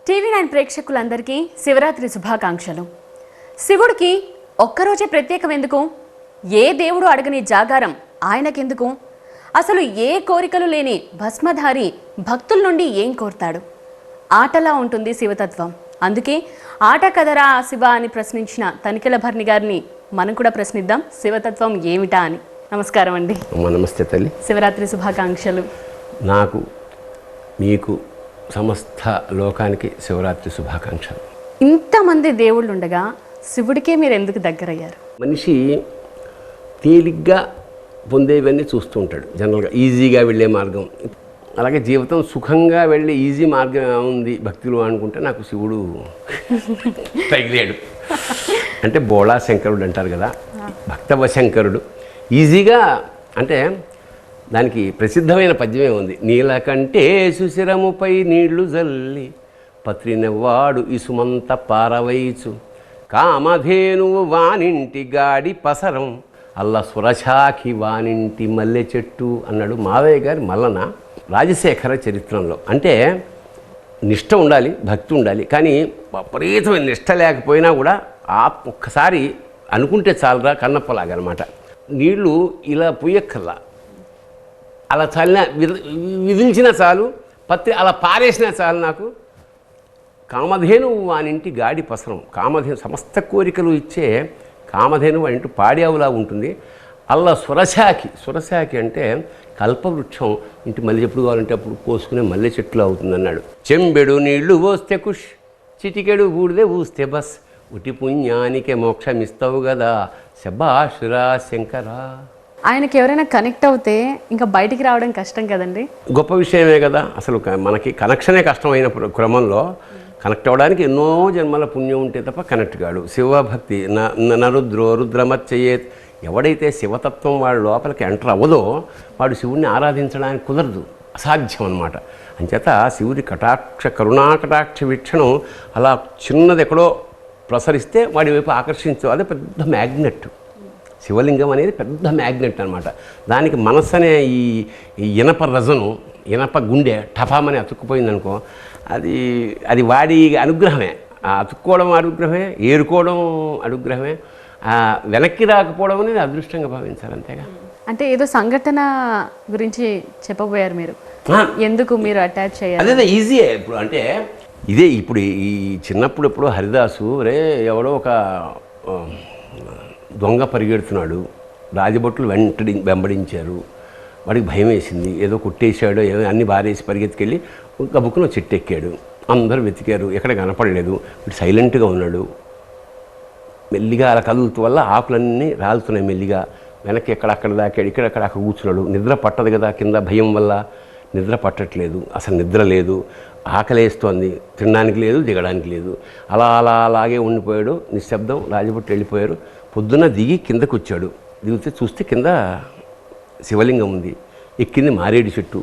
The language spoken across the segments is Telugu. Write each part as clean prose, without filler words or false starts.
టీవీ9 ప్రేక్షకులందరికీ శివరాత్రి శుభాకాంక్షలు. శివుడికి ఒక్కరోజే ప్రత్యేకం ఎందుకు? ఏ దేవుడు అడగని జాగారం ఆయనకెందుకు? అసలు ఏ కోరికలు లేని భస్మధారి భక్తుల నుండి ఏం కోరుతాడు? ఆటలా ఉంటుంది శివతత్వం. అందుకే ఆట కదరా శివ అని ప్రశ్నించిన తనికెల భరణి గారిని మనం కూడా ప్రశ్నిద్దాం, శివతత్వం ఏమిటా అని. నమస్కారం అండి. నమస్తే తల్లి. శివరాత్రి శుభాకాంక్షలు. నాకు మీకు సమస్త లోకానికి శివరాత్రి శుభాకాంక్షలు. ఇంతమంది దేవుళ్ళు ఉండగా శివుడికే మీరు ఎందుకు దగ్గరయ్యారు? మనిషి తేలిగ్గా పొందేవన్నీ చూస్తూ ఉంటాడు జనరల్గా, ఈజీగా వెళ్ళే మార్గం. అలాగే జీవితం సుఖంగా వెళ్ళే ఈజీ మార్గం ఉంది భక్తులు అనుకుంటే నాకు శివుడు తగిలాడు. అంటే బోళా శంకరుడు అంటారు కదా, భక్తవ శంకరుడు. ఈజీగా అంటే దానికి ప్రసిద్ధమైన పద్యమే ఉంది. నీలకంటే సుశిరముపై నీళ్లు జల్లి పత్రినెవ్వాడు ఇసుమంత పారవైచు కామధేనువు వానింటి గాడి పసరం అల్ల సురశాఖి వానింటి మల్లె చెట్టు అన్నాడు మావయ్య గారి మల్లన రాజశేఖర చరిత్రంలో. అంటే నిష్ఠ ఉండాలి, భక్తి ఉండాలి, కానీ విపరీతమైన నిష్ఠ లేకపోయినా కూడా ఒక్కసారి అనుకుంటే చాలరా కన్నప్పలాగనమాట. నీళ్లు ఇలా పుయ్యక్కల్లా, అలా చల్లిన విధించిన చాలు, పత్తి అలా పారేసినా చాలు. నాకు కామధేను వానింటి గాడి పసరం, కామధేను సమస్త కోరికలు ఇచ్చే కామధేను వానింటి పాడేవులా ఉంటుంది. అల్లా సురశాఖి అంటే కల్పవృక్షం, ఇంటి మళ్ళీ ఎప్పుడు కావాలంటే అప్పుడు కోసుకునే మల్లె చెట్లు అవుతుంది అన్నాడు. చెంబెడు నీళ్లు పోస్తే కుష్, చిటికెడు బూడిదే ఊస్తే బస్, ఉటి పుణ్యానికే మోక్షం ఇస్తావు కదా శభాషురా శంకరా. ఆయనకి ఎవరైనా కనెక్ట్ అవుతే ఇంకా బయటికి రావడం కష్టం కదండి. గొప్ప విషయమే కదా. అసలు మనకి కనెక్షనే కష్టమైన క్రమంలో కనెక్ట్ అవ్వడానికి ఎన్నో జన్మల పుణ్యం ఉంటే తప్ప కనెక్ట్ కాడు. శివభక్తి నరుద్రో రుద్రమచ్చయ్యేత్. ఎవడైతే శివతత్వం వాడు లోపలికి ఎంటర్ అవ్వదో వాడు శివుణ్ణి ఆరాధించడానికి కుదరదు, అసాధ్యం అన్నమాట. అంచేత శివుడి కరుణాకటాక్ష వీక్షణం అలా చిన్నది ఎక్కడో ప్రసరిస్తే వాడి వైపు ఆకర్షించు. అదే పెద్ద మ్యాగ్నెట్. శివలింగం అనేది పెద్ద మ్యాగ్నెట్ అనమాట. దానికి మనస్సు అనే ఈ ఇనప రజను, ఇనప గుండె టపామని అతుక్కుపోయిందనుకో, అది వాడి అనుగ్రహమే. అతుక్కోవడం అనుగ్రహమే, ఏరుకోవడం అనుగ్రహమే, వెనక్కి రాకపోవడం అనేది అదృష్టంగా భావించాలి, అంతేగా. అంటే ఏదో సంఘటన గురించి చెప్పబోయారు మీరు, ఎందుకు మీరు అటాచ్ అయ్యారు? అదే ఈజీయే. ఇప్పుడు అంటే ఇదే ఇప్పుడు ఈ చిన్నప్పుడు ఎప్పుడు హరిదాసు ఎవడో ఒక దొంగ పరిగెడుతున్నాడు, రాజభటులు వెంబడించారు, వాడికి భయం వేసింది, ఏదో కొట్టేశాడో ఏదో అన్ని బారేసి పరిగెత్తుకెళ్ళి గబుక్కున చెట్టు ఎక్కాడు. అందరూ వెతికారు, ఎక్కడ కనపడలేదు. వీడు సైలెంట్గా ఉన్నాడు. మెల్లిగా అలా కదులుతూ వల్ల ఆకులన్నీ రాలుతున్నాయి మెల్లిగా. వెనక్కి ఎక్కడక్కడ దాకాడు, ఇక్కడక్కడ అక్కడ కూర్చున్నాడు. నిద్ర పట్టదు కదా కింద, భయం వల్ల నిద్ర పట్టట్లేదు, అసలు నిద్ర లేదు, ఆకలేస్తోంది, తినడానికి లేదు, దిగడానికి లేదు. అలాగే ఉండిపోయాడు నిశ్శబ్దం. రాజభట్లు వెళ్ళిపోయారు. పొద్దున్న దిగి కిందకు వచ్చాడు. దిగితే చూస్తే కింద శివలింగం ఉంది, ఎక్కింది మారేడు చెట్టు.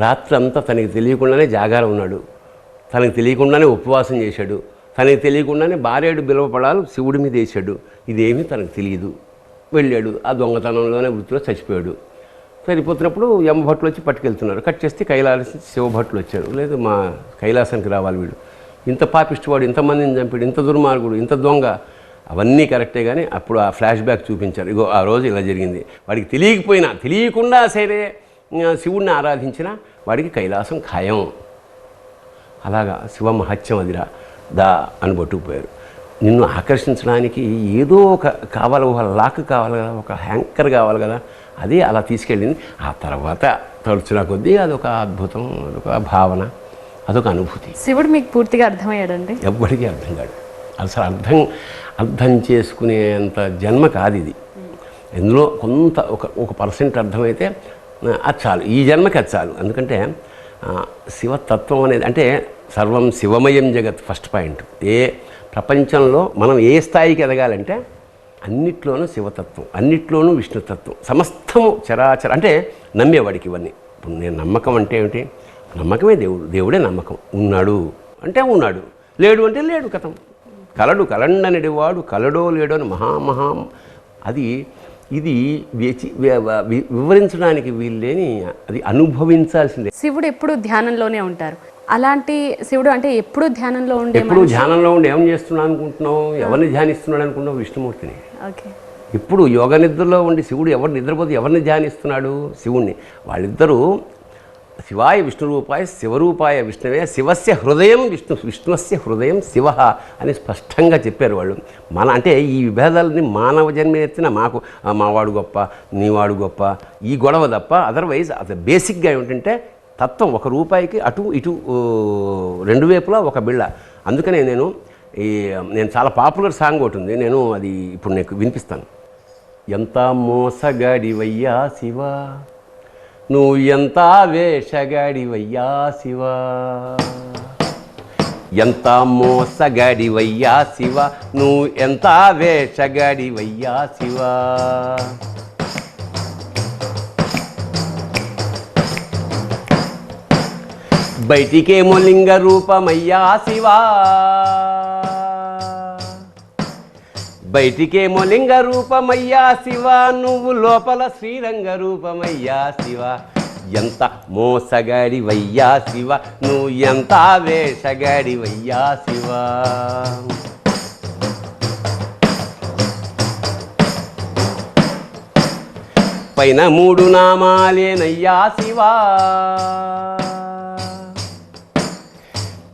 రాత్రి అంతా తనకి తెలియకుండానే జాగారం ఉన్నాడు, తనకి తెలియకుండానే ఉపవాసం చేశాడు, తనకి తెలియకుండానే బారేడు బిలవపడాలు శివుడి మీద వేసాడు. ఇదేమీ తనకు తెలియదు. వెళ్ళాడు, ఆ దొంగతనంలోనే వృత్తిలో చచ్చిపోయాడు. సరిపోతున్నప్పుడు యమభట్లు వచ్చి పట్టుకెళ్తున్నారు. కట్ చేస్తే కైలాసం శివభట్లు వచ్చారు. లేదు, మా కైలాసానికి రావాలి వీడు, ఇంత పాపిష్టివాడు, ఇంతమందిని చంపాడు, ఇంత దుర్మార్గుడు, ఇంత దొంగ. అవన్నీ కరెక్టే, కానీ అప్పుడు ఆ ఫ్లాష్ బ్యాక్ చూపించారు. ఇగో ఆ రోజు ఇలా జరిగింది. వాడికి తెలియకుండా సరే శివుణ్ణి ఆరాధించినా వాడికి కైలాసం ఖాయం. అలాగా శివ మహత్యం అదిరా దా అని పట్టుకుపోయారు. నిన్ను ఆకర్షించడానికి ఏదో ఒక కావాలి, ఒక లాక్ కావాలి కదా, ఒక హ్యాంకర్ కావాలి కదా, అది అలా తీసుకెళ్ళింది. ఆ తర్వాత తడుచున కొద్దీ అదొక అద్భుతం, అదొక భావన, అదొక అనుభూతి. శివుడు మీకు పూర్తిగా అర్థమయ్యాడండి? ఎవ్వడికి అర్థం కాదు. అసలు అర్థం చేసుకునేంత జన్మ కాదు ఇది. ఇందులో కొంత ఒక పర్సెంట్ అర్థమైతే అది చాలు, ఈ జన్మకి అది చాలు. ఎందుకంటే శివతత్వం అనేది అంటే సర్వం శివమయం జగత్ ఫస్ట్ పాయింట్. ప్రపంచంలో మనం ఏ స్థాయికి ఎదగాలంటే అన్నిట్లోనూ శివతత్వం, అన్నిట్లోనూ విష్ణుతత్వం, సమస్తము చరాచర అంటే నమ్మేవాడికి ఇవన్నీ. ఇప్పుడు నేను నమ్మకం అంటే ఏమిటి? నమ్మకమే దేవుడు, దేవుడే నమ్మకం. ఉన్నాడు అంటే ఉన్నాడు, లేడు అంటే లేడు, కథం. కలండనిడివాడు కలడో లేడో అని మహా అది ఇది వివరించడానికి వీల్లేని, అది అనుభవించాల్సిందే. శివుడు ఎప్పుడు ధ్యానంలోనే ఉంటారు. అలాంటి శివుడు అంటే ఎప్పుడు ధ్యానంలో ఉండే ఎప్పుడు ధ్యానంలో ఉండి ఏం చేస్తున్నావు అనుకుంటున్నావు, ఎవరిని ధ్యానిస్తున్నాడు అనుకుంటున్నావు? విష్ణుమూర్తిని. ఓకే. ఇప్పుడు యోగ నిద్రలో ఉండి శివుడు ఎవరు నిద్రపోతే ఎవరిని ధ్యానిస్తున్నాడు? శివుణ్ణి. వాళ్ళిద్దరూ శివాయ విష్ణురూపాయ శివరూపాయ విష్ణువే శివస్య హృదయం విష్ణువస్య హృదయం శివ అని స్పష్టంగా చెప్పారు వాళ్ళు. అంటే ఈ విభేదాలని మానవ జన్మ ఎత్తిన మాకు మావాడు గొప్ప నీవాడు గొప్ప ఈ గొడవ తప్ప అదర్వైజ్ అది బేసిక్గా ఏమిటంటే తత్వం ఒక రూపాయికి అటు ఇటు రెండు వైపులా ఒక బిళ్ళ. అందుకనే నేను చాలా పాపులర్ సాంగ్ ఒకటి ఉంది, నేను అది ఇప్పుడు నీకు వినిపిస్తాను. ఎంత మోసగాడివయ్యా శివ, నువ్వు ఎంత వేషగాడివయ్యా శివ, ఎంత మోసగాడివయ్యా శివ, నువ్వు ఎంత వేషగాడివయ్యా శివ. బయటికేమో లింగ రూపమయ్యా శివా, బయటికేమో లింగ రూపమయ్యా శివ, నువ్వు లోపల శ్రీరంగ రూపమయ్యా శివ. ఎంత మోసగాడివయ్యా శివ, నువ్వు ఎంత వేషగాడివయ్యా శివ. పైన మూడు నామాలేనయ్యా శివా,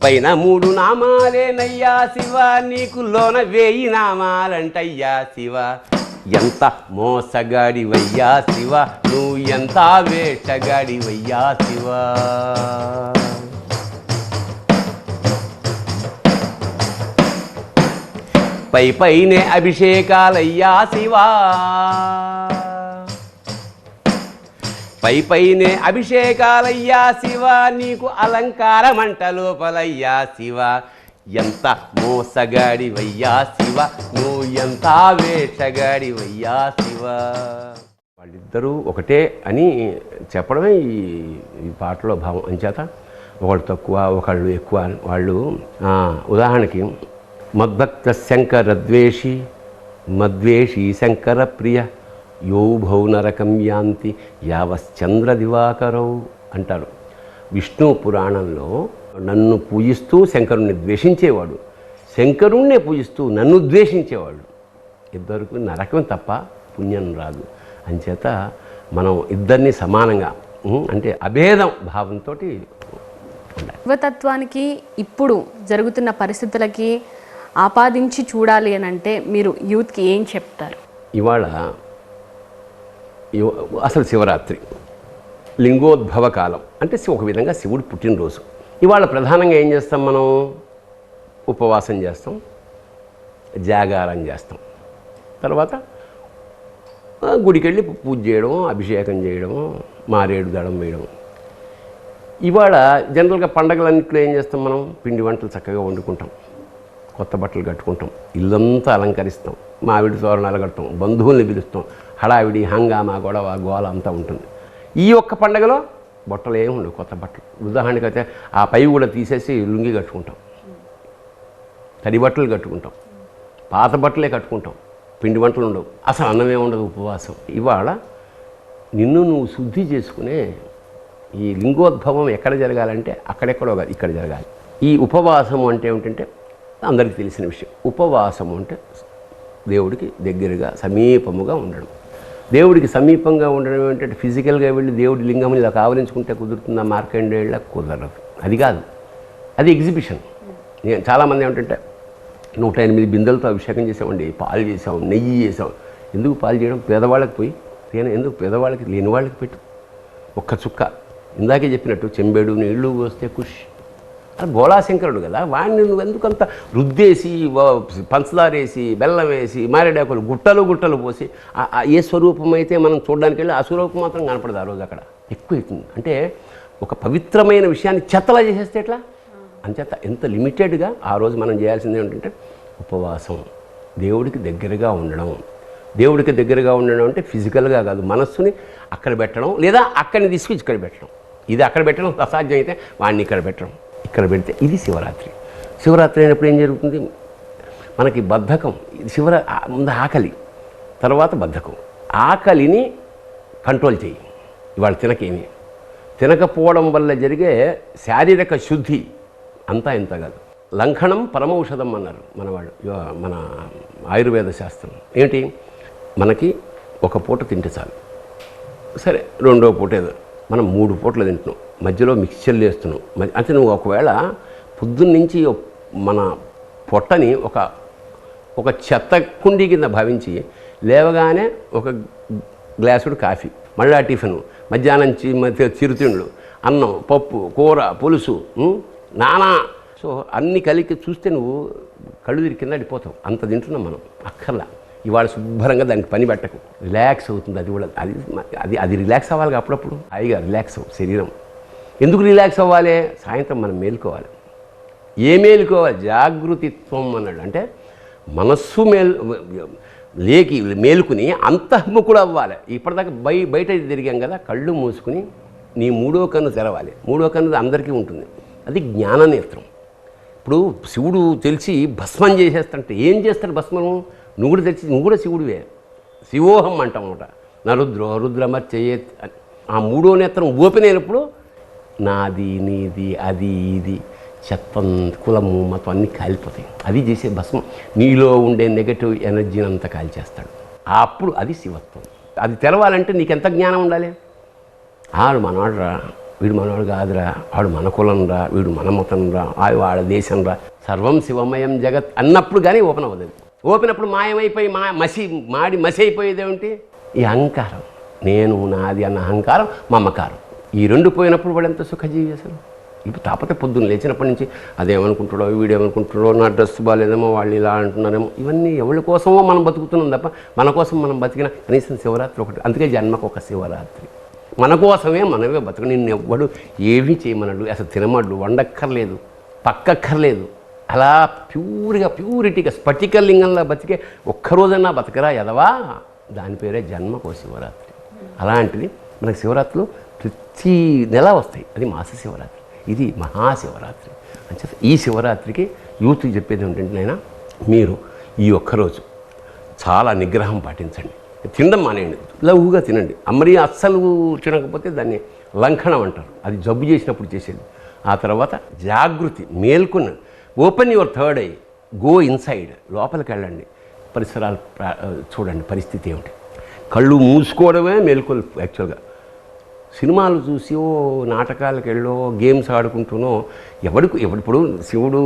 పైన మూడు నామాలేనయ్యా శివ, నీకు లోన 1000 నామాలంటయ్యా శివ. ఎంత మోసగాడివయ్యా శివ, నువ్వు ఎంత వేషగాడివయ్యా శివ. పైనే అభిషేకాలయ్యా శివా, పైనే అభిషేకాలయ్యా శివ, నీకు అలంకారమంట లోపలయ్యా శివ. ఎంత మోసగాడివయ్యా శివ, నువ్వు ఎంత వేషగాడివయ్యా శివ. వాళ్ళిద్దరూ ఒకటే అని చెప్పడమే ఈ పాటలో భావం. అంచేత ఒకళ్ళు తక్కువ ఒకళ్ళు ఎక్కువ అని వాళ్ళు ఉదాహరణకి మద్భక్త శంకర ద్వేషి మద్వేషి శంకర ప్రియ యోభౌ నరకం యాంతి యావశ్చంద్ర దివాకరౌ అంటారు. విష్ణు పురాణంలో నన్ను పూజిస్తూ శంకరుణ్ణి ద్వేషించేవాడు, శంకరుణ్ణే పూజిస్తూ నన్ను ద్వేషించేవాడు, ఇద్దరికి నరకం తప్ప పుణ్యం రాదు. అంచేత మనం ఇద్దరిని సమానంగా అంటే అభేదం భావంతో ఉండాలి. శివతత్వానికి ఇప్పుడు జరుగుతున్న పరిస్థితులకి ఆపాదించి చూడాలి అని అంటే మీరు యూత్కి ఏం చెప్తారు? ఇవాళ అసలు శివరాత్రి లింగోద్భవ కాలం అంటే ఒక విధంగా శివుడు పుట్టినరోజు. ఇవాళ ప్రధానంగా ఏం చేస్తాం మనం? ఉపవాసం చేస్తాం, జాగారం చేస్తాం, తర్వాత గుడికి వెళ్ళి పూజ చేయడం, అభిషేకం చేయడం, మారేడు దళం వేయడం. ఇవాళ జనరల్గా పండగలన్నింటిలో ఏం చేస్తాం మనం? పిండి వంటలు చక్కగా వండుకుంటాం, కొత్త బట్టలు కట్టుకుంటాం, ఇల్లంతా అలంకరిస్తాం, మామిడి తోరణాలు కడతాం, బంధువుల్ని పిలుస్తాం, హడావిడి హంగామా గొడవ గోల అంతా ఉంటుంది. ఈ ఒక్క పండగలో బట్టలు ఏమి ఉండవు, కొత్త బట్టలు. ఉదాహరణకి అయితే ఆ పై కూడా తీసేసి లుంగి కట్టుకుంటాం, తడి బట్టలు కట్టుకుంటాం, పాత బట్టలే కట్టుకుంటాం, పిండి వంటలు ఉండవు, అసలు అన్నమే ఉండదు, ఉపవాసం. ఇవాళ నిన్ను నువ్వు శుద్ధి చేసుకునే ఈ లింగోద్భవం ఎక్కడ జరగాలంటే అక్కడెక్కడో కాదు, ఇక్కడ జరగాలి. ఈ ఉపవాసం అంటే ఏమిటంటే అందరికీ తెలిసిన విషయం. ఉపవాసం అంటే దేవుడికి దగ్గరగా సమీపముగా ఉండడం. దేవుడికి సమీపంగా ఉండడం ఏంటంటే ఫిజికల్గా వెళ్ళి దేవుడి లింగం ఇలా ఆవరించుకుంటే కుదురుతుందా? మార్కండేయుళ్ళ కుదరదు. అది కాదు, అది ఎగ్జిబిషన్. చాలామంది ఏమిటంటే 108 బిందెలతో అభిషేకం చేసామండి, పాలు చేసాం, నెయ్యి చేసాం. ఎందుకు పాలు చేయడం? పేదవాళ్ళకి పోయి తేనె ఎందుకు? పేదవాళ్ళకి లేని వాళ్ళకి పెట్టు. ఒక్క చుక్క ఇందాకే చెప్పినట్టు చెంబేడు నీళ్లు వస్తే ఖుషి. అది గోళాశంకరుడు కదా, వాడిని నువ్వు ఎందుకంత రుద్దేసి పంచదార వేసి బెల్లం వేసి మారేడాకులు గుట్టలు గుట్టలు పోసి ఏ స్వరూపం అయితే మనం చూడడానికి వెళ్ళి ఆ స్వరూపం మాత్రం కనపడదు ఆ రోజు. అక్కడ ఎక్కువ అవుతుంది. అంటే ఒక పవిత్రమైన విషయాన్ని చెత్తలా చేసేస్తే ఎట్లా? అంచేత ఎంత లిమిటెడ్గా ఆ రోజు మనం చేయాల్సింది ఏంటంటే ఉపవాసం, దేవుడికి దగ్గరగా ఉండడం. దేవుడికి దగ్గరగా ఉండడం అంటే ఫిజికల్గా కాదు, మనస్సుని అక్కడ పెట్టడం, లేదా అక్కడిని తీసుకొచ్చి ఇక్కడ పెట్టడం. ఇది అక్కడ పెట్టడం అసాధ్యం అయితే వాడిని ఇక్కడ పెట్టడం, ఇక్కడ పెడితే ఇది శివరాత్రి. శివరాత్రి అయినప్పుడు ఏం జరుగుతుంది? మనకి బద్ధకం, ముందు ఆకలి, తర్వాత బద్ధకం. ఆకలిని కంట్రోల్ చేయి. ఇవాళ తినకపోవడం వల్ల జరిగే శారీరక శుద్ధి అంతా ఇంత కాదు. లంఘనం పరమౌషధం అన్నారు మనవాళ్ళు, మన ఆయుర్వేద శాస్త్రం. ఏంటి, మనకి ఒక పూట తింటే చాలు, సరే రెండో పూట ఏదో, మనం 3 పూటలు తింటున్నాం, మధ్యలో మిక్స్చర్లు వేస్తున్నాం. అంటే నువ్వు ఒకవేళ పొద్దున్నుంచి మన పొట్టని ఒక చెత్త కుండీ కింద భావించి లేవగానే ఒక గ్లాసుడు కాఫీ, మళ్ళా టిఫిన్, మధ్యాహ్నం చిరుతిండ్లు, అన్నం, పప్పు, కూర, పులుసు, నానా. సో అన్ని కలిగి చూస్తే నువ్వు కళ్ళు తిరిగి కింద పడిపోతావు. అంత తింటున్నాం మనం. అక్కర్లా ఇవాళ శుభ్రంగా దానికి పని పెట్టకు, రిలాక్స్ అవుతుంది. అది కూడా అది రిలాక్స్ అవ్వాలి అప్పుడప్పుడు, హాయిగా రిలాక్స్ అవ్వు శరీరం. ఎందుకు రిలాక్స్ అవ్వాలి? సాయంత్రం మనం మేలుకోవాలి. ఏ మేలుకోవాలి? జాగృతిత్వం అన్నాడు. అంటే మనస్సు మేలుకుని అంతఃముఖుడు అవ్వాలి. ఇప్పటిదాకా బయట తిరిగాం కదా, కళ్ళు మూసుకుని నీ 3వ కన్ను తెరవాలి. 3వ కన్ను అందరికీ ఉంటుంది, అది జ్ఞాననేత్రం. ఇప్పుడు శివుడు తెలిసి భస్మం చేసేస్తాడంటే ఏం చేస్తాడు భస్మం? నువ్వు కూడా తెలిసి నువ్వు కూడా శివుడివే. శివోహం అంటాం అనమాట. నరుద్రో రుద్రమర్చయేత్ అని. ఆ 3వ నేత్రం ఓపెన్ అయినప్పుడు నాది నీది అది ఇది చెత్తం కులము మతం అన్నీ కాలిపోతాయి. అది చేసే భస్మం నీలో ఉండే నెగటివ్ ఎనర్జీని అంతా కాల్చేస్తాడు. అప్పుడు అది శివత్వం. అది తెరవాలంటే నీకు ఎంత జ్ఞానం ఉండాలి? ఆడు మనవాడు రా, వీడు మనవాడు కాదురా, వాడు మన కులం రా, వీడు మన మతం రా, వాళ్ళ దేశం రా, సర్వం శివమయం జగత్ అన్నప్పుడు కానీ ఓపెన్ అవ్వదు. ఓపెన్ అప్పుడు మాయమైపోయి మసి అయిపోయేది ఏమిటి? ఈ అహంకారం, నేను నాది అన్న అహంకారం, మమకారం. ఈ 2 పోయినప్పుడు వాడు ఎంత సుఖజీవి అసలు. ఇప్పుడు తాపతే పొద్దున్న లేచినప్పటి నుంచి అదేమనుకుంటాడో, వీడేమనుకుంటాడో, నా డ్రెస్ బాగాలేదేమో, వాళ్ళు ఇలా అంటున్నారేమో, ఇవన్నీ ఎవరి కోసమో మనం బతుకుతున్నాం తప్ప మన కోసం మనం బతికిన కనీసం శివరాత్రి ఒకటి. అందుకే జన్మకు ఒక శివరాత్రి. మన కోసమే మనమే బతుకు. నిన్ను ఎవ్వడు ఏమీ చేయమన్నాడు, అసలు తినమడ్డు, వండక్కర్లేదు, పక్కక్కర్లేదు. అలా ప్యూరిటీగా స్ఫటికలింగంలో బతికే ఒక్కరోజన్నా బతకరా ఎదవా, దాని పేరే జన్మకో శివరాత్రి. అలాంటిది మనకి శివరాత్రులు ప్రతి నెల వస్తాయి. అది మాస శివరాత్రి, ఇది మహాశివరాత్రి. అంటే ఈ శివరాత్రికి యూత్కి చెప్పేది ఏంటంటే, నైనా మీరు ఈ ఒక్కరోజు చాలా నిగ్రహం పాటించండి. తినడం మానేయండి, లఘువుగా తినండి. మరీ అస్సలు తినకపోతే దాన్ని లంఘనం అంటారు. అది జబ్బు చేసినప్పుడు చేసేది. ఆ తర్వాత జాగృతి, మేల్కొని open your third I, go inside, లోపలికి వెళ్ళండి, పరిసరాలు చూడండి, పరిస్థితి ఏమిటి. కళ్ళు మూసుకోవడమే మేల్కొలు. యాక్చువల్గా సినిమాలు చూసి నాటకాలకు వెళ్ళో గేమ్స్ ఆడుకుంటూనో ఇప్పుడు శివుడు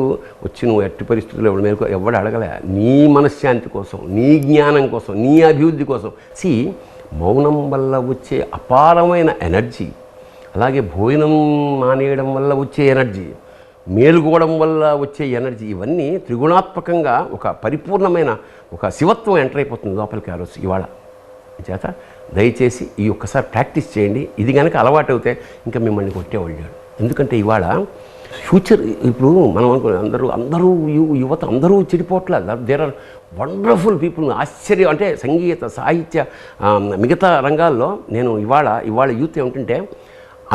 వచ్చి నువ్వు ఎట్టి పరిస్థితుల్లో ఎవడు అడగలే. నీ మనశ్శాంతి కోసం, నీ జ్ఞానం కోసం, నీ అభివృద్ధి కోసం. మౌనం వల్ల వచ్చే అపారమైన ఎనర్జీ, అలాగే భోజనం మానేయడం వల్ల వచ్చే ఎనర్జీ, మేలుకోవడం వల్ల వచ్చే ఎనర్జీ, ఇవన్నీ త్రిగుణాత్మకంగా ఒక పరిపూర్ణమైన ఒక శివత్వం ఎంటర్ అయిపోతుంది లోపలికి ఆ రోజు. ఇవాళ చేత దయచేసి ఈ ఒక్కసారి ప్రాక్టీస్ చేయండి. ఇది కనుక అలవాటు అవుతే ఇంకా మిమ్మల్ని కొట్టేవాళ్ళు. ఎందుకంటే ఇవాళ ఫ్యూచర్, ఇప్పుడు మనం అనుకో అందరూ యువత అందరూ చెడిపోట్ల. There are wonderful people. ఆశ్చర్యం. అంటే సంగీత, సాహిత్య, మిగతా రంగాల్లో నేను ఇవాళ యూత్ ఏమిటంటే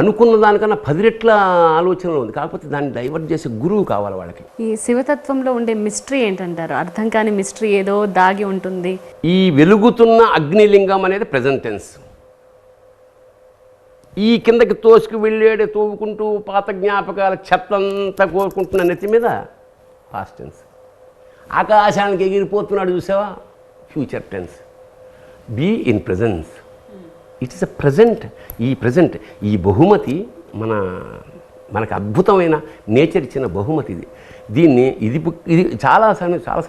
అనుకున్న దానికన్నా 10 రెట్ల ఆలోచనలు ఉంది. కాకపోతే దాన్ని డైవర్ట్ చేసే గురువు కావాలి వాళ్ళకి. ఈ శివతత్వంలో ఉండే మిస్టరీ ఏంటంటారు? అర్థం కాని మిస్టరీ ఏదో దాగి ఉంటుంది. ఈ వెలుగుతున్న అగ్నిలింగం అనేది ప్రెజెంట్ టెన్స్. ఈ కిందకి తోసుకు వెళ్ళేడే తోవుకుంటూ పాత జ్ఞాపకాల చెత్తంతా కోరుకుంటున్న నెత్తి మీద పాస్ట్ టెన్స్. ఆకాశానికి ఎగిరిపోతున్నాడు చూసావా, future tense. Be in presence. It is a present. ఈ బహుమతి మనకు అద్భుతమైన నేచర్ ఇచ్చిన బహుమతి ఇది. దీన్ని ఇది చాలా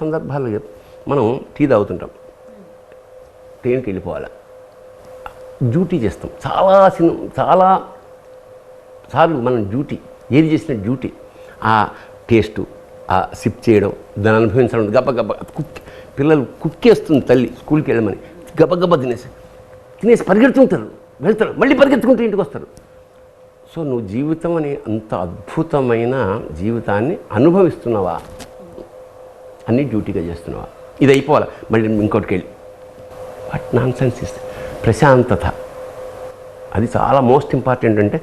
సందర్భాల్లో మనం టీ తాగుతుంటాం, ట్రైన్కి వెళ్ళిపోవాలి, డ్యూటీ చేస్తాం. చాలా సార్లు మనం డ్యూటీ ఏది చేసిన డ్యూటీ, ఆ టేస్టు, ఆ సిప్ చేయడం, దాన్ని అనుభవించడం, గబగబ పిల్లలు కుక్కేస్తుంది తల్లి స్కూల్కి వెళ్ళమని, గబగబా తినేసి పరిగెడుతుంటారు, వెళ్తారు, మళ్ళీ పరిగెత్తుకుంటూ ఇంటికి వస్తారు. సో నువ్వు జీవితం అని అంత అద్భుతమైన జీవితాన్ని అనుభవిస్తున్నావా, అన్నీ డ్యూటీగా చేస్తున్నావా? ఇది అయిపోవాలి, మళ్ళీ ఇంకోటికి వెళ్ళి వాట్ నాన్ సెన్స్ ఇస్తే ప్రశాంతత. అది చాలా మోస్ట్ ఇంపార్టెంట్. అంటే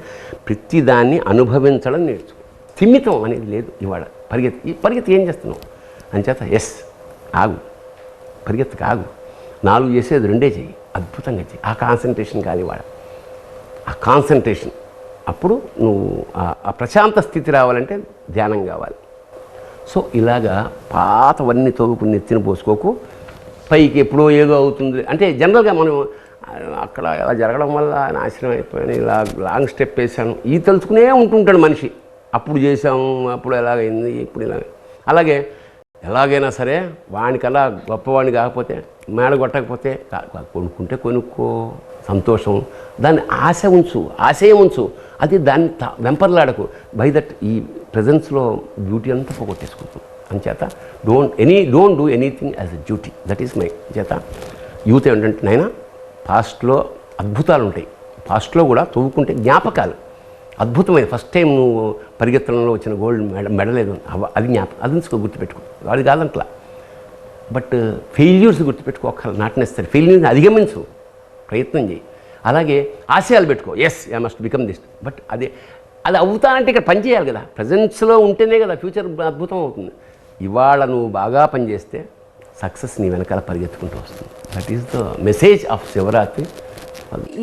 ప్రతిదాన్ని అనుభవించడం నేర్చుకో. స్థిమితం అనేది లేదు ఇవాళ. పరిగెత్తి ఏం చేస్తున్నావు అంచేత ఆగు, పరిగెత్తుకు ఆగు. 4 చేసేది 2 చెయ్యి, అద్భుతంగా చెయ్యి. ఆ కాన్సన్ట్రేషన్ కాదు ఇవాళ. ఆ కాన్సన్ట్రేషన్, అప్పుడు నువ్వు ఆ ప్రశాంత స్థితి రావాలంటే ధ్యానం కావాలి. సో ఇలాగా పాతవన్నీ తవ్వుకుని నెత్తిన పోసుకోకు, పైకి ఎప్పుడో ఏదో అవుతుంది అంటే జనరల్గా మనం అక్కడ అలా జరగడం వల్ల నాశనం అయిపోయాను, ఇలా లాంగ్ స్టెప్ వేసాను, ఈ తెలుసుకునే ఉంటుంటాడు మనిషి. అప్పుడు చేసాము, అప్పుడు ఎలాగైంది, ఇప్పుడు ఇలా. అలాగే ఎలాగైనా సరే వానికల్లా గొప్పవాడిని కాకపోతే, మేడ కొట్టకపోతే కొనుక్కుంటే కొనుక్కో, సంతోషం, దాన్ని ఆశయం ఉంచు, అది దాన్ని వెంపర్లాడకు. బై దట్ ఈ ప్రజెన్స్లో బ్యూటీ అంతా పోగొట్టేసుకుంటాం. అంచేత don't do anything as a duty. That is my చేత యూత్ ఏంటంటే నాయన పాస్ట్లో అద్భుతాలు ఉంటాయి, పాస్ట్లో కూడా తవ్వుకుంటే జ్ఞాపకాలు అద్భుతమైన. ఫస్ట్ టైం నువ్వు పరిగెత్తడంలో వచ్చిన గోల్డ్ మెడల్ ఏదో అది అది గుర్తుపెట్టుకో, అది కాదంట్లా. But failures గుర్తుపెట్టుకోకల నాటనేస్తారు. ఫెయిల్యూర్ని అధిగమించు, ప్రయత్నం చేయి. అలాగే ఆశయాలు పెట్టుకో, yes I must become this. But అది అవుతానంటే ఇక్కడ పని చేయాలి కదా, ప్రజెన్స్లో ఉంటేనే కదా ఫ్యూచర్ అద్భుతం అవుతుంది. ఇవాళ నువ్వు బాగా పనిచేస్తే సక్సెస్ నీ వెనకాల పరిగెత్తుకుంటూ వస్తుంది. That is the message of Shivaratri.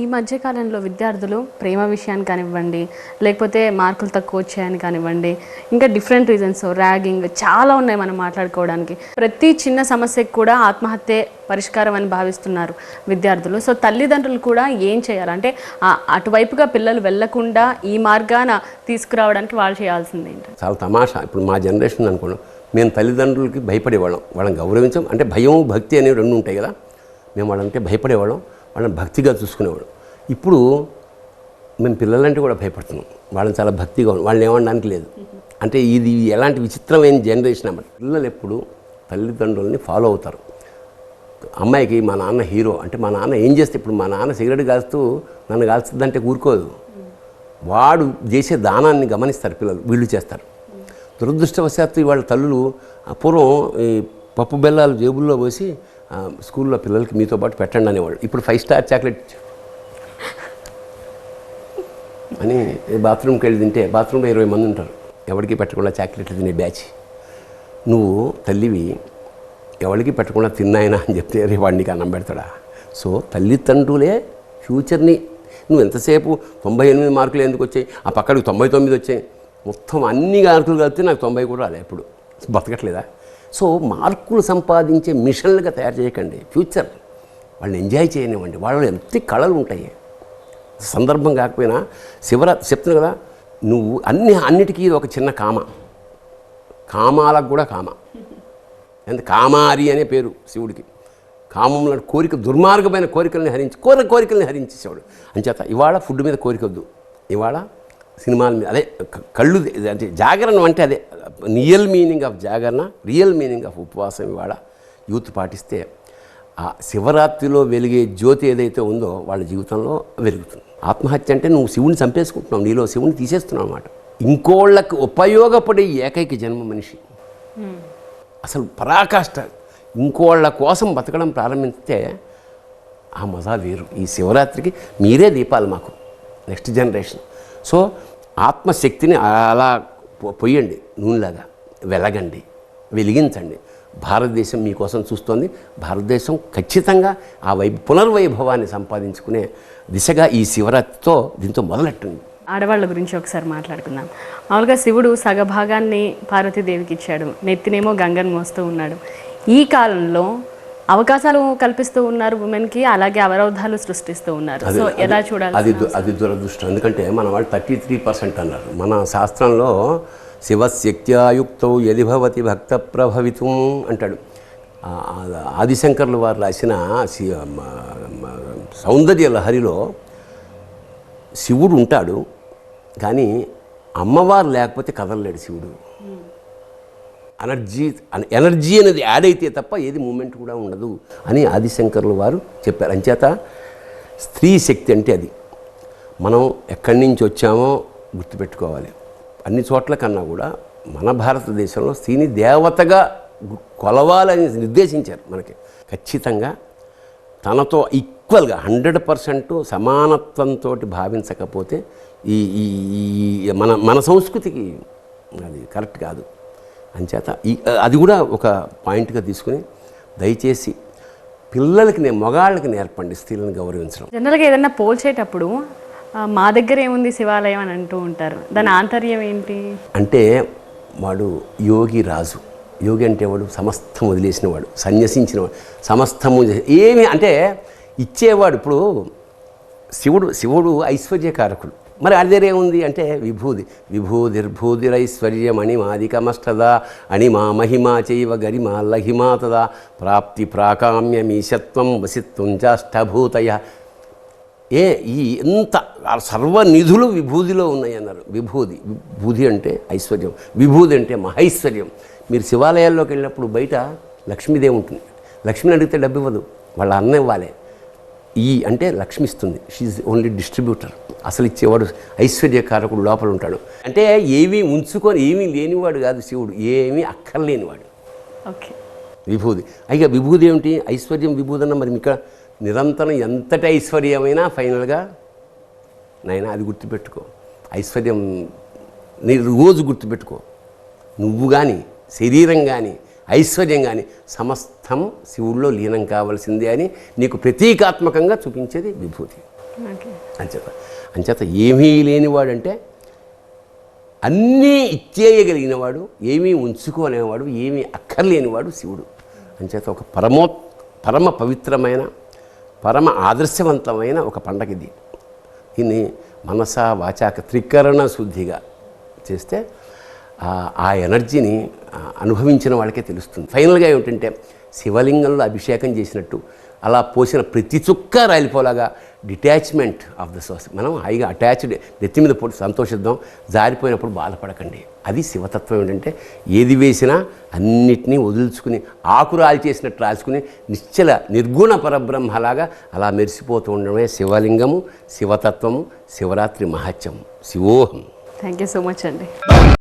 ఈ మధ్యకాలంలో విద్యార్థులు ప్రేమ విషయాన్ని కానివ్వండి, లేకపోతే మార్కులు తక్కువ వచ్చాయని కానివ్వండి, ఇంకా డిఫరెంట్ రీజన్స్, ర్యాగింగ్ చాలా ఉన్నాయి మనం మాట్లాడుకోవడానికి. ప్రతి చిన్న సమస్యకు కూడా ఆత్మహత్య పరిష్కారం అని భావిస్తున్నారు విద్యార్థులు. సో తల్లిదండ్రులు కూడా ఏం చేయాలంటే అటువైపుగా పిల్లలు వెళ్లకుండా ఈ మార్గాన తీసుకురావడానికి వాళ్ళు చేయాల్సింది ఏంటి? చాలా తమాషా. ఇప్పుడు మా జనరేషన్ అనుకోండి, మేము తల్లిదండ్రులకి భయపడేవాళ్ళం, వాళ్ళని గౌరవించాం. అంటే భయం భక్తి అనేవి రెండు ఉంటాయి కదా, మేము వాళ్ళంటే భయపడేవాళ్ళం, వాళ్ళని భక్తిగా చూసుకునేవాడు. ఇప్పుడు మేము పిల్లలంటే కూడా భయపడుతున్నాం, వాళ్ళని చాలా భక్తిగా వాళ్ళని ఏమనడానికి లేదు. అంటే ఇది ఎలాంటి విచిత్రమైన జనరేషన్ అన్నమాట. పిల్లలు ఎప్పుడు తల్లిదండ్రులని ఫాలో అవుతారు. అమ్మాయికి మా నాన్న హీరో అంటే, మా నాన్న ఏం చేస్తే, ఇప్పుడు మా నాన్న సిగరెట్ కాలుస్తూ నన్ను కాల్స్తుందంటే ఊరుకోదు, వాడు చేసే దానాన్ని గమనిస్తారు పిల్లలు, వీళ్ళు చేస్తారు. దురదృష్టవశాత్తు ఇవాళ తల్లులు పూర్వం ఈ పప్పు బెల్లాలు జేబుల్లో పోసి స్కూల్లో పిల్లలకి మీతో పాటు పెట్టండి అనేవాళ్ళు. ఇప్పుడు 5 స్టార్ చాక్లెట్ అని బాత్రూమ్కి వెళ్ళి తింటే బాత్రూంలో 20 మంది ఉంటారు, ఎవరికి పెట్టకుండా చాక్లెట్లు తినే బ్యాచ్. నువ్వు తల్లివి, ఎవరికి పెట్టకుండా తిన్నాయినా అని చెప్తే రేపు వాడికి అన్నం పెడతాడా? సో తల్లిదండ్రులే ఫ్యూచర్ని. నువ్వు ఎంతసేపు 98 మార్కులు ఎందుకు వచ్చాయి, ఆ పక్కడికి 99 వచ్చాయి, మొత్తం అన్ని మార్కులు కలిపితే నాకు 90 కూడా రాలే, ఎప్పుడు బతకట్లేదా? సో మార్కులు సంపాదించే మిషన్లుగా తయారు చేయకండి. ఫ్యూచర్ వాళ్ళని ఎంజాయ్ చేయనివ్వండి, వాళ్ళు ఎంత కళలు ఉంటాయి. సందర్భం కాకపోయినా శివరాత్రి చెప్తున్నా కదా, నువ్వు అన్నిటికీ ఒక చిన్న కామాలకు కూడా ఎంత కామారి అనే పేరు శివుడికి. కామంలో కోరిక, దుర్మార్గమైన కోరికల్ని కోరికల్ని హరించేసేవాడు. అంచేత ఇవాళ ఫుడ్ మీద కోరికొద్దు, ఇవాళ సినిమాల మీద, అదే కళ్ళు, అంటే జాగరణ అంటే అదే రియల్ మీనింగ్ ఆఫ్ జాగరణ, రియల్ మీనింగ్ ఆఫ్ ఉపవాసం ఇవాళ యూత్ పాటిస్తే ఆ శివరాత్రిలో వెలిగే జ్యోతి ఏదైతే ఉందో వాళ్ళ జీవితంలో వెలుగుతుంది. ఆత్మహత్య అంటే నువ్వు శివుని చంపేసుకుంటున్నావు, నీలో శివుని తీసేస్తున్నావు అన్నమాట. ఇంకోళ్ళకు ఉపయోగపడే ఏకైక జన్మ మనిషి, అసలు పరాకాష్ట. ఇంకోళ్ళ కోసం బతకడం ప్రారంభిస్తే ఆ మజా వేరు. ఈ శివరాత్రికి మీరే దీపాలు మాకు, నెక్స్ట్ జనరేషన్. సో ఆత్మశక్తిని అలా పొయ్యండి, నూనెలాగా వెలగండి, వెలిగించండి. భారతదేశం మీకోసం చూస్తోంది. భారతదేశం ఖచ్చితంగా ఆ పునర్వైభవాన్ని సంపాదించుకునే దిశగా ఈ శివరాత్రితో దీంతో మొదలెట్టింది. ఆడవాళ్ళ గురించి ఒకసారి మాట్లాడుకుందాం. మామూలుగా శివుడు సగభాగాన్ని పార్వతీదేవికి ఇచ్చాడు, నెత్తినేమో గంగను మోస్తూ ఉన్నాడు. ఈ కాలంలో అవకాశాలు కల్పిస్తూ ఉన్నారు ఉమెన్కి, అలాగే అవరోధాలు సృష్టిస్తూ ఉన్నారు. సో ఎలా చూడాలి? అది దురదృష్టం. ఎందుకంటే మన వాళ్ళు 33% అన్నారు. మన శాస్త్రంలో శివశక్త్యాయుక్తో యది భవతి భక్త ప్రభవితం అంటాడు. ఆదిశంకర్లు వారు రాసిన సౌందర్య లహరిలో శివుడు ఉంటాడు, కానీ అమ్మవారు లేకపోతే కదలలేడు శివుడు. ఎనర్జీ అనేది యాడ్ అయితే తప్ప ఏది మూమెంట్ కూడా ఉండదు అని ఆదిశంకర్లు వారు చెప్పారు. అంచేత స్త్రీ శక్తి అంటే అది. మనం ఎక్కడి నుంచి వచ్చామో గుర్తుపెట్టుకోవాలి. అన్ని చోట్ల కన్నా కూడా మన భారతదేశంలో స్త్రీని దేవతగా కొలవాలని నిర్దేశించారు మనకి. ఖచ్చితంగా తనతో ఈక్వల్గా 100% సమానత్వంతో భావించకపోతే ఈ మన సంస్కృతికి అది కరెక్ట్ కాదు. అంచేత అది కూడా ఒక పాయింట్గా తీసుకుని దయచేసి పిల్లలకి మగాళ్ళకి నేర్పండి స్త్రీలను గౌరవించడం. జనరల్గా ఏదైనా పోల్చేటప్పుడు మా దగ్గర ఏముంది శివాలయం అని అంటూ ఉంటారు. దాని ఆంతర్యం ఏంటి? అంటే వాడు యోగి రాజు. యోగి అంటే వాడు సమస్తం వదిలేసినవాడు, సన్యసించినవాడు, సమస్తము ఏమి అంటే ఇచ్చేవాడు. ఇప్పుడు శివుడు ఐశ్వర్యకారకుడు. మరి అది దగ్గర ఏముంది అంటే విభూతిర్భూతిరైశ్వర్యమణిమాదికమష్టదా అణిమా మహిమా చైవ గరిమా లహిమా తదా ప్రాప్తి ప్రాకామ్యమీశత్వం వసిత్వం చాష్టభూతయ. ఇంత సర్వనిధులు విభూతిలో ఉన్నాయి అన్నారు. విభూతి అంటే ఐశ్వర్యం, విభూతి అంటే మహైశ్వర్యం. మీరు శివాలయాల్లోకి వెళ్ళినప్పుడు బయట లక్ష్మీదేవి ఉంటుంది. లక్ష్మిని అడిగితే డబ్బు ఇవ్వదు, వాళ్ళ అన్న ఇవ్వాలి. అంటే లక్ష్మి ఇస్తుంది. She only distributor. అసలు ఇచ్చేవాడు ఐశ్వర్యకారకుడు లోపల ఉంటాడు. అంటే ఏమీ ఉంచుకొని ఏమీ లేనివాడు కాదు శివుడు, ఏమీ అక్కర్లేనివాడు. ఓకే, విభూతి. అయిగా విభూతి ఏమిటి? ఐశ్వర్యం విభూతి అన్న. మరి మీకు నిరంతరం ఎంతటి ఐశ్వర్యమైనా ఫైనల్గా నైనా అది గుర్తుపెట్టుకో. ఐశ్వర్యం నీ రోజు గుర్తుపెట్టుకో. నువ్వు కానీ, శరీరం కానీ, ఐశ్వర్యం కానీ సమస్తం శివుడిలో లీనం కావాల్సిందే అని నీకు ప్రతీకాత్మకంగా చూపించేది విభూతి. అంచేత ఏమీ లేనివాడంటే అన్నీ ఇచ్చేయగలిగినవాడు, ఏమీ ఉంచుకోలేనివాడు, ఏమీ అక్కర్లేనివాడు శివుడు. అంచేత ఒక పరమ పవిత్రమైన, పరమ ఆదర్శవంతమైన ఒక పండగ ఇది. దీన్ని మనసా వాచాక త్రికరణ శుద్ధిగా చేస్తే ఆ ఎనర్జీని అనుభవించిన వాళ్ళకే తెలుస్తుంది. ఫైనల్గా ఏమిటంటే శివలింగంలో అభిషేకం చేసినట్టు అలా పోసిన ప్రతి చుక్క రాలిపోలాగా డిటాచ్మెంట్ ఆఫ్ ద సోర్స్. మనం హాయిగా అటాచ్డ్ నెత్తి మీద పోటీ సంతోషిద్దాం, జారిపోయినప్పుడు బాధపడకండి. అది శివతత్వం. ఏంటంటే ఏది వేసినా అన్నిటినీ వదులుచుకుని ఆకురాలు చేసినట్టు రాల్చుకుని నిశ్చల నిర్గుణ పరబ్రహ్మలాగా అలా మెరిసిపోతూ ఉండడమే శివలింగము, శివతత్వము, శివరాత్రి మహత్యం. శివోహం. థ్యాంక్ యూ సో మచ్ అండి.